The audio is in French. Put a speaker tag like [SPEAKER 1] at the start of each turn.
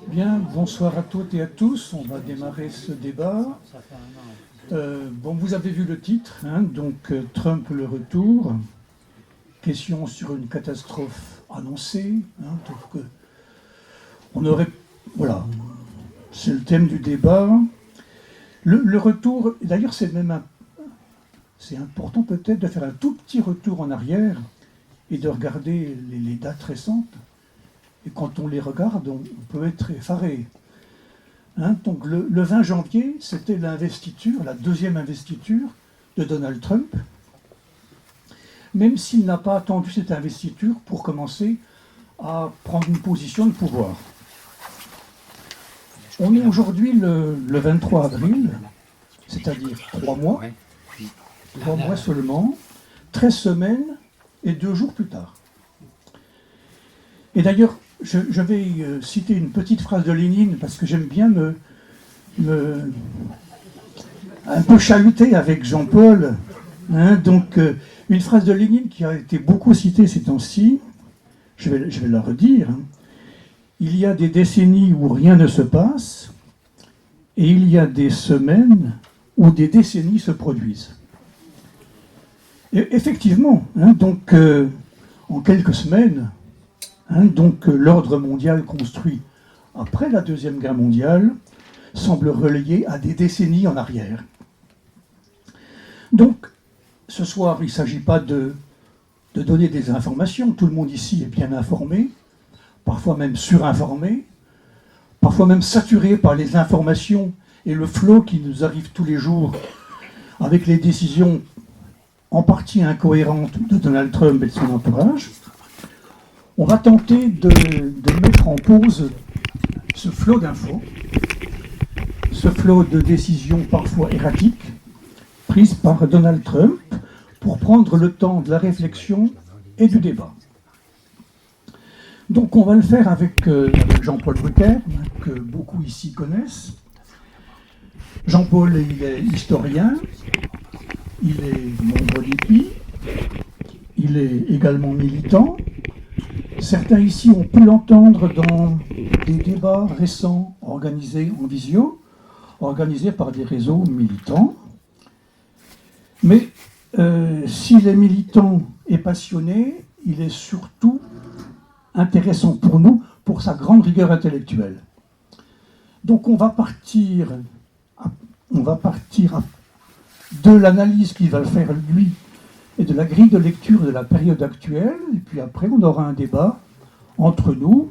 [SPEAKER 1] Bien, bonsoir à toutes et à tous. On va démarrer ce débat. Vous avez vu le titre, Trump le retour. Question sur une catastrophe annoncée. Voilà, c'est le thème du débat. Le retour, d'ailleurs, c'est important peut-être de faire un tout petit retour en arrière et de regarder les dates récentes. Et quand on les regarde, on peut être effaré. Donc le 20 janvier, c'était l'investiture, la deuxième investiture de Donald Trump, même s'il n'a pas attendu cette investiture pour commencer à prendre une position de pouvoir. On est aujourd'hui le 23 avril, c'est-à-dire 3 mois, 3 mois seulement, 13 semaines et 2 jours plus tard. Et d'ailleurs, je vais citer une petite phrase de Lénine, parce que j'aime bien un peu chahuter avec Jean-Paul. Une phrase de Lénine qui a été beaucoup citée ces temps-ci, je vais la redire. Il y a des décennies où rien ne se passe, et il y a des semaines où des décennies se produisent. Et effectivement, en quelques semaines, l'ordre mondial construit après la Deuxième Guerre mondiale semble relié à des décennies en arrière. Donc, ce soir, il ne s'agit pas de donner des informations. Tout le monde ici est bien informé, parfois même surinformé, parfois même saturé par les informations et le flot qui nous arrive tous les jours avec les décisions en partie incohérentes de Donald Trump et de son entourage. On va tenter de mettre en pause ce flot d'infos, ce flot de décisions parfois erratiques prises par Donald Trump pour prendre le temps de la réflexion et du débat. Donc on va le faire avec Jean-Paul Brucker, que beaucoup ici connaissent. Jean-Paul, il est historien, il est membre d'IPI, il est également militant. Certains ici ont pu l'entendre dans des débats récents organisés en visio, organisés par des réseaux militants. Mais s'il est militant et passionné, il est surtout intéressant pour nous, pour sa grande rigueur intellectuelle. Donc on va partir de l'analyse qu'il va faire lui, et de la grille de lecture de la période actuelle, et puis après on aura un débat entre nous,